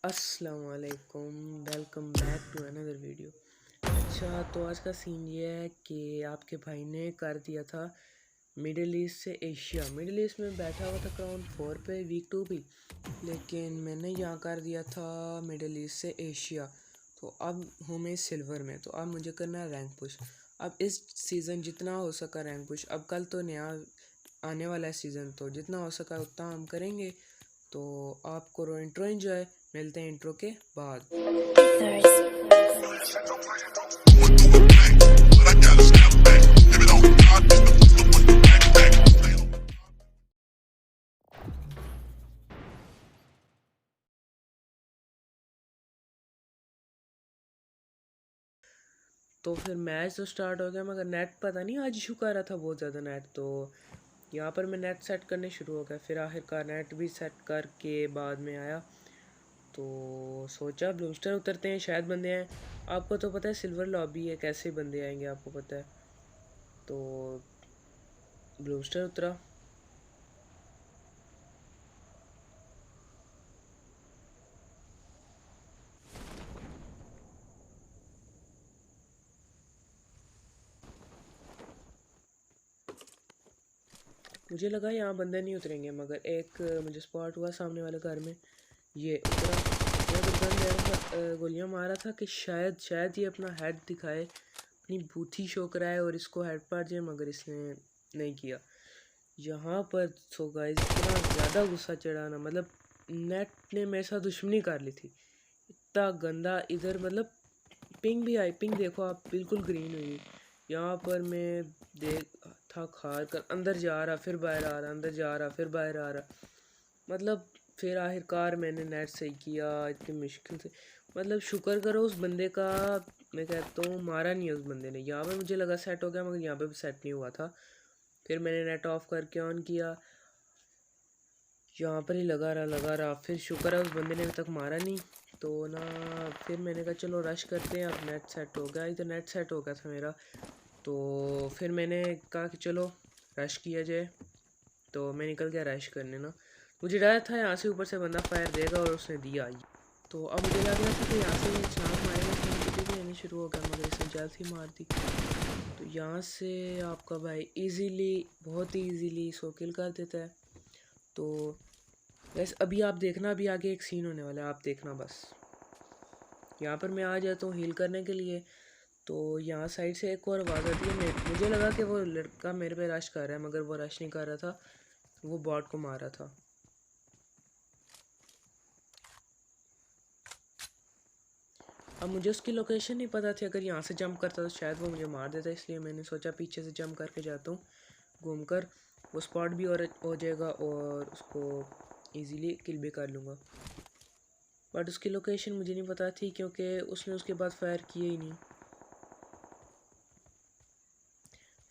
अस्सलाम वालेकुम, welcome back to another video. अच्छा, तो आज का सीन ये है कि आपके भाई ने कर दिया था मिडिल ईस्ट से एशिया। मिडिल ईस्ट में बैठा हुआ था क्राउन 4 पे वीक 2 भी, लेकिन मैंने यहाँ कर दिया था मिडिल ईस्ट से एशिया। तो अब हूँ मैं सिल्वर में, तो अब मुझे करना है रैंक पुश। अब इस सीज़न जितना हो सका रैंक पुश, अब कल तो नया आने वाला है सीज़न, तो जितना हो सका उतना हम करेंगे। तो आप करो इंट्रो एंजॉय, मिलते हैं इंट्रो के बाद। तो फिर मैच तो स्टार्ट हो गया, मगर नेट पता नहीं आज इशू कर रहा था बहुत ज़्यादा नेट। तो यहाँ पर मैं नेट सेट करने शुरू हो गया, फिर आखिरकार नेट भी सेट करके बाद में आया। तो सोचा ब्लूस्टर उतरते हैं, शायद बंदे हैं। आपको तो पता है सिल्वर लॉबी है, कैसे बंदे आएंगे आपको पता है। तो ब्लूस्टर उतरा। मुझे लगा यहाँ बंदे नहीं उतरेंगे, मगर एक मुझे स्पॉट हुआ सामने वाले घर में, ये उतरा। मैं तो गन गोलियाँ मारा था कि शायद ये अपना हेड दिखाए, अपनी बूथी शो कराए और इसको हेड पार जाए, मगर इसने नहीं किया। यहाँ पर सो गाइस इतना ज़्यादा गुस्सा चढ़ाना, मतलब नेट ने मेरे साथ दुश्मनी कर ली थी। इतना गंदा इधर, मतलब पिंग भी आई, पिंग देखो आप बिल्कुल ग्रीन हुई। यहाँ पर मैं देख था खार कर अंदर जा रहा, फिर बाहर आ रहा, अंदर जा रहा, फिर बाहर आ रहा। मतलब फिर आखिरकार मैंने नेट सही किया इतनी मुश्किल से। मतलब शुक्र करो उस बंदे का, मैं कहता हूँ मारा नहीं उस बंदे ने। यहाँ पे मुझे लगा सेट हो गया, मगर यहाँ पे भी सेट नहीं हुआ था। फिर मैंने नेट ऑफ करके ऑन किया, यहाँ पर ही लगा रहा। फिर शुक्र है उस बंदे ने अभी तक मारा नहीं। तो ना फिर मैंने कहा चलो रश करते हैं, अब नेट सेट हो गया। इधर नेट सेट हो गया था मेरा, तो फिर मैंने कहा कि चलो रश किया जाए। तो मैं निकल गया रश करने ना। मुझे डर था यहाँ से ऊपर से बंदा फायर देगा, और उसने दिया। तो अब मुझे लग रहा था कि यहाँ से छलांग मारेगा, तो मुझे भी आनी शुरू हो गया, मगर इसने जल्द ही मार दी। तो यहाँ से आपका भाई इजीली, बहुत ही इजीली इसको किल कर देता है। तो बस अभी आप देखना, अभी आगे एक सीन होने वाला है, आप देखना बस। यहाँ पर मैं आ जाता हूँ हील करने के लिए। तो यहाँ साइड से एक और आवाज़ आती है। मुझे लगा कि वो लड़का मेरे पे रश कर रहा है, मगर वो रश नहीं कर रहा था, वो बॉट को मार रहा था। अब मुझे उसकी लोकेशन नहीं पता थी, अगर यहाँ से जंप करता तो शायद वो मुझे मार देता, इसलिए मैंने सोचा पीछे से जंप करके जाता हूँ घूमकर, वो स्पॉट भी और हो जाएगा और उसको इजीली किल भी कर लूँगा। बट उसकी लोकेशन मुझे नहीं पता थी, क्योंकि उसने उसके बाद फायर किए ही नहीं।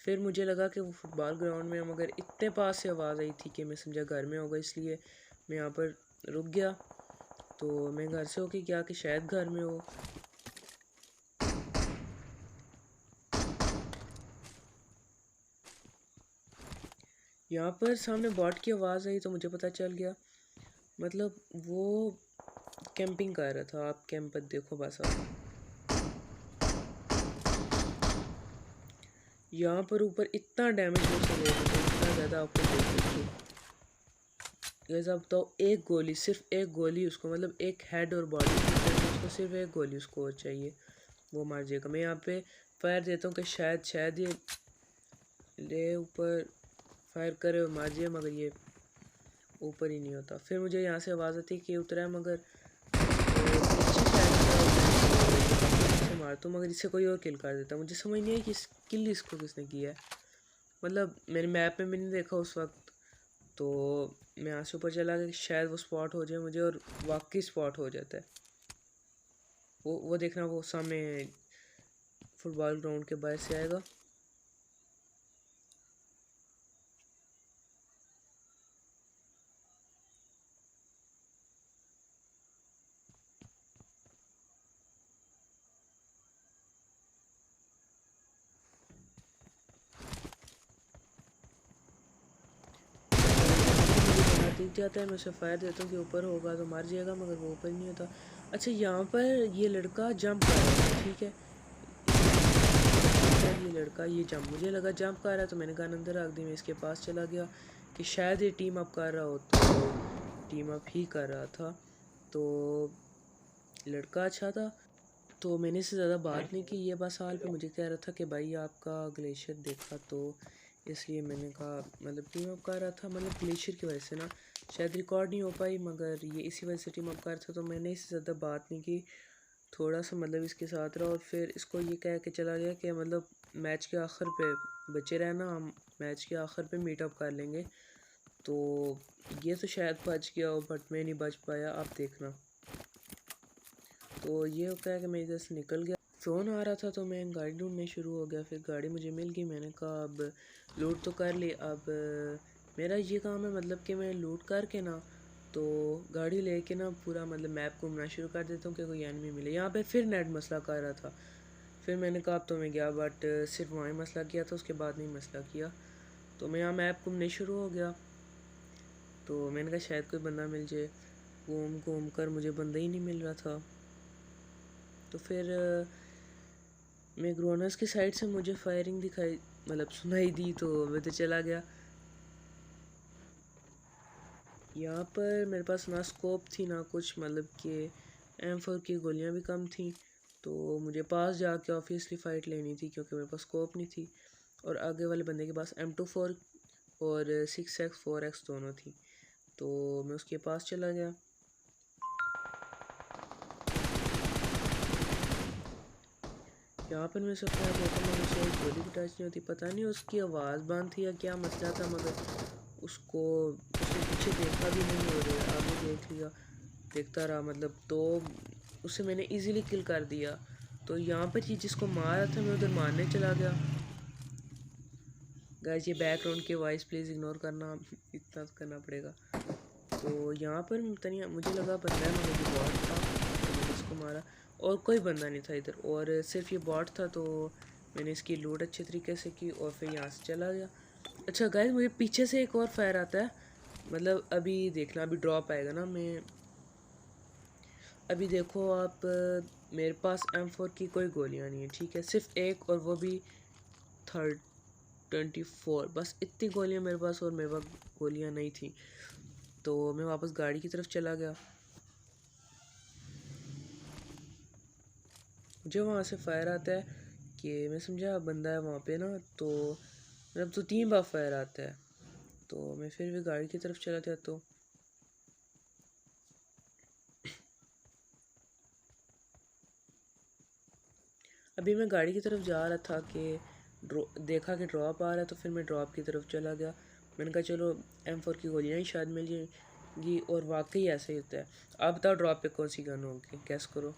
फिर मुझे लगा कि वो फुटबॉल ग्राउंड में, मगर इतने पास से आवाज़ आई थी कि मैं समझा घर में होगा, इसलिए मैं यहाँ पर रुक गया। तो मैं घर से होके गया कि शायद घर में हो। यहाँ पर सामने बॉट की आवाज़ आई तो मुझे पता चल गया, मतलब वो कैंपिंग कर रहा था। आप कैंप देखो बस। आप यहाँ पर ऊपर इतना डैमेज हो सके, इतना ज़्यादा आपको देख सकते हो। जैसा अब तो एक गोली, सिर्फ एक गोली उसको, मतलब एक हेड और बॉडी उसको, सिर्फ एक गोली उसको और चाहिए, वो मार जाएगा। मैं यहाँ पे फायर देता हूँ कि शायद ये ले ऊपर फायर करे और मार जाए, मगर ये ऊपर ही नहीं होता। फिर मुझे यहाँ से आवाज़ आती है कि उतरा है, मगर से मारता हूँ, मगर इससे कोई और किल कर देता। मुझे समझ नहीं है कि किल इसको किसने किया है। मतलब मेरे मैप में मैंने देखा उस वक्त, तो मैं यहाँ से ऊपर चला गया, शायद वो स्पॉट हो जाए मुझे, और वाकई स्पॉट हो जाता है। वो देखना, वो सामने फुटबॉल ग्राउंड के बाहर से आएगा। जाता है, मैं उसे फायर देता हूँ कि ऊपर होगा तो मर जाएगा, मगर वो ऊपर नहीं होता। अच्छा, यहाँ पर ये लड़का जंप कर रहा है, ठीक है, ये लड़का ये जंप, मुझे लगा जंप कर रहा है तो मैंने गन अंदर रख दी। मैं इसके पास चला गया कि शायद ये टीम अप कर रहा हो, तो टीम अप ही कर रहा था। तो लड़का अच्छा था, तो मैंने इससे ज़्यादा बात नहीं की। ये बस हाल पे मुझे कह रहा था कि भाई आपका ग्लेशियर देखा, तो इसलिए मैंने कहा, मतलब टीम अप कर रहा था, मतलब ग्लेशियर की वजह से ना शायद रिकॉर्ड नहीं हो पाई, मगर ये इसी वजह से टीम अप कर रहा था। तो मैंने इससे ज़्यादा बात नहीं की, थोड़ा सा मतलब इसके साथ रहा और फिर इसको ये कह के चला गया कि मतलब मैच के आखिर पे बचे रहना, हम मैच के आखिर पे मीटअप कर लेंगे। तो ये तो शायद बच गया हो, बट मैं नहीं बच पाया, आप देखना। तो ये होता है कि मैं इधर से निकल गया, फ़ोन आ रहा था तो मैं गाड़ी ढूंढने शुरू हो गया। फिर गाड़ी मुझे मिल गई, मैंने कहा अब लूट तो कर ली, अब मेरा ये काम है मतलब कि मैं लूट करके ना तो गाड़ी लेके ना पूरा मतलब मैप घूमना शुरू कर देता हूँ कि कोई एनिमी मिले। यहाँ पे फिर नेट मसला कर रहा था, फिर मैंने कहा अब तो मैं गया, बट सिर्फ वहाँ मसला किया था, उसके बाद नहीं मसला किया। तो मैं यहाँ मैप घूमने शुरू हो गया, तो मैंने कहा शायद कोई बंदा मिल जाए। घूम घूम कर मुझे बंदा ही नहीं मिल रहा था। तो फिर मैं ग्रोनर्स की साइड से मुझे फायरिंग दिखाई, मतलब सुनाई दी, तो मैं तो चला गया। यहाँ पर मेरे पास ना स्कोप थी ना कुछ, मतलब कि M4 की गोलियाँ भी कम थी, तो मुझे पास जाके ऑब्वियसली फ़ाइट लेनी थी क्योंकि मेरे पास स्कोप नहीं थी। और आगे वाले बंदे के पास M24 और 6x 4x दोनों थी, तो मैं उसके पास चला गया। यहाँ पर मैं सबसे आगे होता, मगर उसे एक गोली भी टच नहीं होती, पता नहीं उसकी आवाज़ बंद थी या क्या मसला था, मगर उसको उसने पीछे देखा भी नहीं और आगे देख लिया, देखता रहा मतलब। तो उसे मैंने इजीली किल कर दिया। तो यहाँ पर ये जिसको मारा था मैं उधर मारने चला गया। गाइस ये बैकग्राउंड के वॉइस प्लीज़ इग्नोर करना, इतना तो करना पड़ेगा। तो यहाँ पर तनिया मुझे लगा बंदा है, मगर ये बॉट था, तो मैंने इसको मारा और कोई बंदा नहीं था इधर, और सिर्फ ये बॉट था। तो मैंने इसकी लूट अच्छे तरीके से की और फिर यहाँ से चला गया। अच्छा गाइस, मुझे पीछे से एक और फायर आता है, मतलब अभी देखना, अभी ड्रॉप आएगा ना। मैं अभी देखो आप, मेरे पास M4 की कोई गोलियाँ नहीं है, ठीक है, सिर्फ एक, और वो भी 24, बस इतनी गोलियाँ मेरे पास, और मेरे पास गोलियाँ नहीं थी। तो मैं वापस गाड़ी की तरफ चला गया। मुझे वहाँ से फायर आता है कि मैं समझा बंदा है वहाँ पे ना, तो मतलब तो 3 बार फायर आता है, तो मैं फिर भी गाड़ी की तरफ चला जाता हूँ। अभी मैं गाड़ी की तरफ जा रहा था कि देखा कि ड्रॉप आ रहा है, तो फिर मैं ड्रॉप की तरफ चला गया। मैंने कहा चलो M4 की गोलियाँ ही शायद मिल जाएंगी, और वाकई ऐसा ही होता है। आप बताओ ड्रॉप पे कौन सी गन होगी, कैस करो।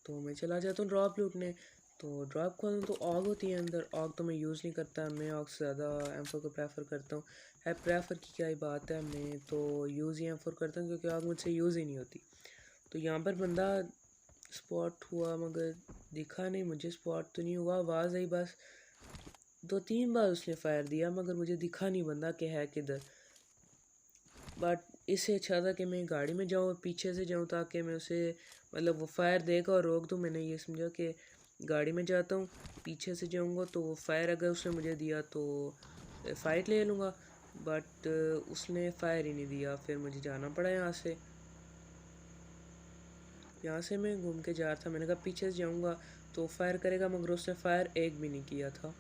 तो मैं चला जाता हूँ ड्रॉप लूटने। तो ड्रॉप खोलूँ तो ऑग होती है अंदर, ऑग तो मैं यूज़ नहीं करता, मैं ऑग से ज़्यादा M4 को प्रेफर करता हूँ। है प्रेफर की क्या ही बात है, मैं तो यूज़ ही M4 करता हूँ क्योंकि ऑग मुझसे यूज़ ही नहीं होती। तो यहाँ पर बंदा स्पॉट हुआ, मगर दिखा नहीं मुझे, स्पॉट तो नहीं हुआ, आवाज़ आई बस। 2-3 बार उसने फायर दिया, मगर मुझे दिखा नहीं बंदा कि है किधर। बट इससे अच्छा था कि मैं गाड़ी में जाऊँ, पीछे से जाऊँ, ताकि मैं उसे मतलब वो फायर देगा और रोक दूँ। मैंने ये समझा कि गाड़ी में जाता हूँ, पीछे से जाऊँगा, तो वो फायर अगर उसने मुझे दिया तो फ़ाइट ले लूँगा, बट उसने फायर ही नहीं दिया। फिर मुझे जाना पड़ा यहाँ से। यहाँ से मैं घूम के जा रहा था, मैंने कहा पीछे से जाऊँगा तो फायर करेगा, मगर उसने फायर एक भी नहीं किया था।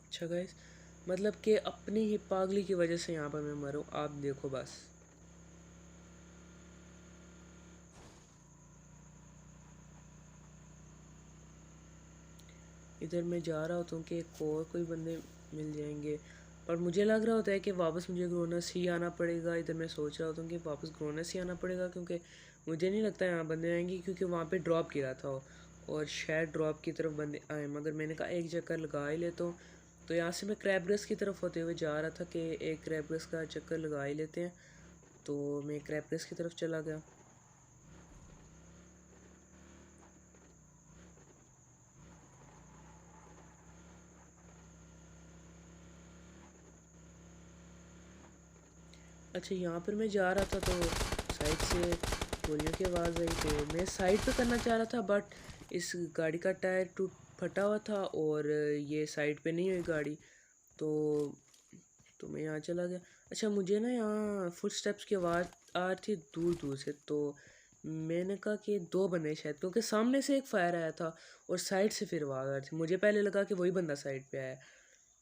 अच्छा गाइस, मतलब कि अपनी ही पागली की वजह से यहाँ पर मैं मरूँ, आप देखो बस। इधर मैं जा रहा होता हूँ कि एक और कोई बंदे मिल जाएंगे, पर मुझे लग रहा होता है कि वापस मुझे ग्रोनस ही आना पड़ेगा। इधर मैं सोच रहा होता हूँ कि वापस ग्रोनस ही आना पड़ेगा, क्योंकि मुझे नहीं लगता यहाँ बंदे आएंगे, क्योंकि वहाँ पे ड्रॉप गिरा था और शायद ड्रॉप की तरफ बंदे आए। मगर मैंने कहा एक चक्कर लगा ही लेता हूँ, तो यहाँ से मैं क्रैबग्रस की तरफ होते हुए जा रहा था कि एक क्रैबग्रस का चक्कर लगा ही लेते हैं, तो मैं क्रैबग्रस की तरफ चला गया। अच्छा, यहाँ पर मैं जा रहा था तो साइड से गोलियों की आवाज़ आई, तो मैं साइड पे करना चाह रहा था, बट इस गाड़ी का टायर फटा हुआ था और ये साइड पे नहीं हुई गाड़ी, तो मैं यहाँ चला गया। अच्छा, मुझे ना यहाँ फुटस्टेप्स की आवाज़ आ रही थी दूर दूर से, तो मैंने कहा कि दो बंदे शायद, क्योंकि सामने से एक फायर आया था और साइड से फिर आवाज़ आ रही थी। मुझे पहले लगा कि वही बंदा साइड पे आया,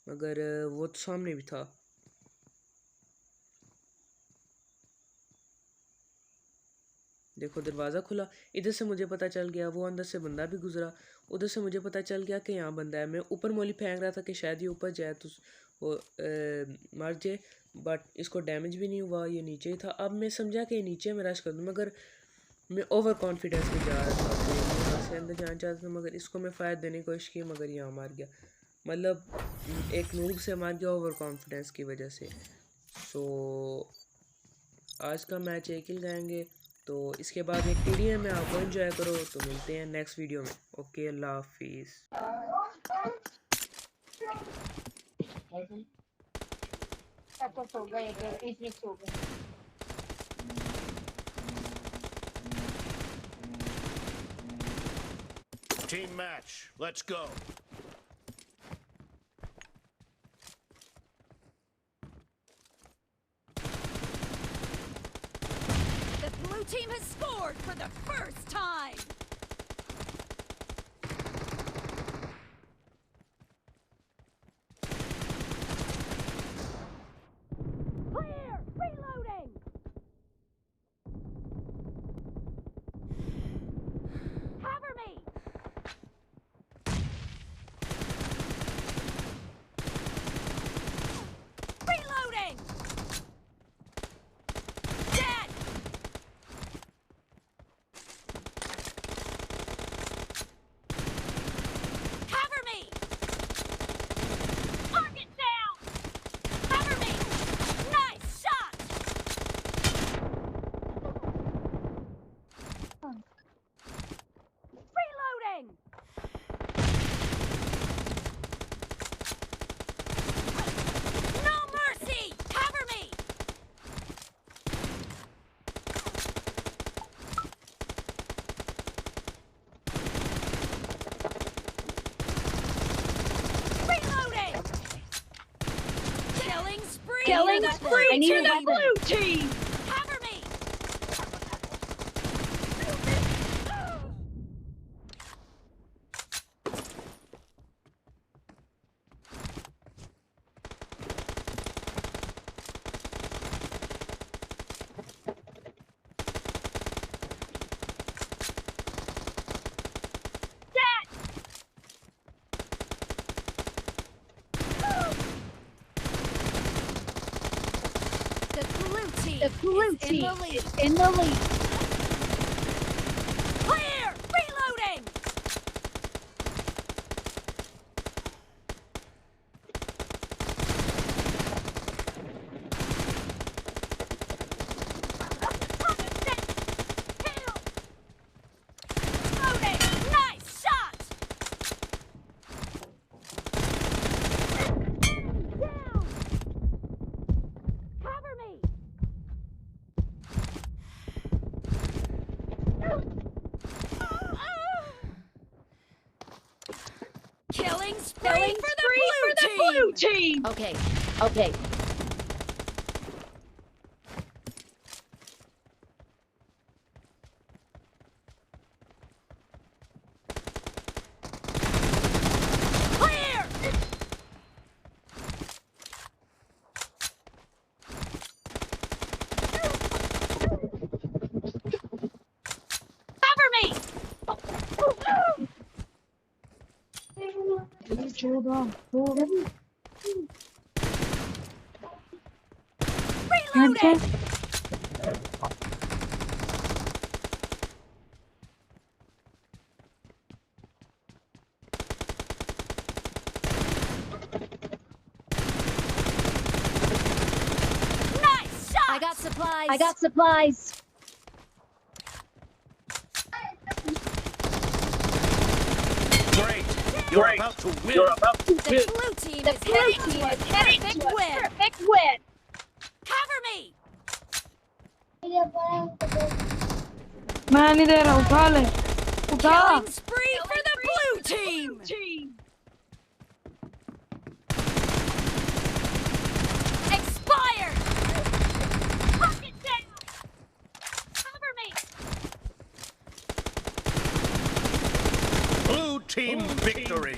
मगर वो तो सामने भी था। देखो, दरवाज़ा खुला, इधर से मुझे पता चल गया, वो अंदर से बंदा भी गुजरा, उधर से मुझे पता चल गया कि यहाँ बंदा है। मैं ऊपर मोली फेंक रहा था कि शायद ये ऊपर जाए तो वो मर जाए, बट इसको डैमेज भी नहीं हुआ, ये नीचे ही था। अब मैं समझा कि नीचे मैं रश कर दूँ, मगर मैं ओवर कॉन्फिडेंस में जा रहा था, तो मैं यहाँ से अंदर जाना चाहता था, मगर इसको मैं फायर देने की कोशिश की, मगर यहाँ मार गया। मतलब एक नूब से मार गया ओवर कॉन्फिडेंस की वजह से। सो आज का मैच एक ही लगाएंगे, तो इसके बाद एक टीडीएम में आपको एंजॉय करो। तो मिलते हैं नेक्स्ट वीडियो में। ओके, अल्लाह हाफिज़। Team match, let's go. The blue team has scored for the first time! Clear! Reloading! Cover me! Reloading! Dead! Cover me! Target down! Cover me! Nice shot! Reloading! No mercy! Cover me! Reloading! Killing spree! Killing to the spree blue to the team! blue team! Cover me! The blue The blue team is in team the lead. is in the lead. Clear! Reloading! Kill! Reloading! Nice shot! Down! Cover me! Killing spree Killing for spree the for the blue blue team! team! Okay. Okay. Clear! Cover me! Reloading! supplies. I got supplies. Great. You're about to win. The blue team is heading to a perfect win. Perfect win. Cover me. मैं नहीं दे रहा, उठा ले, उठा। Killing spree for the blue team. Expired. Pocket down. Cover me. Blue team victory.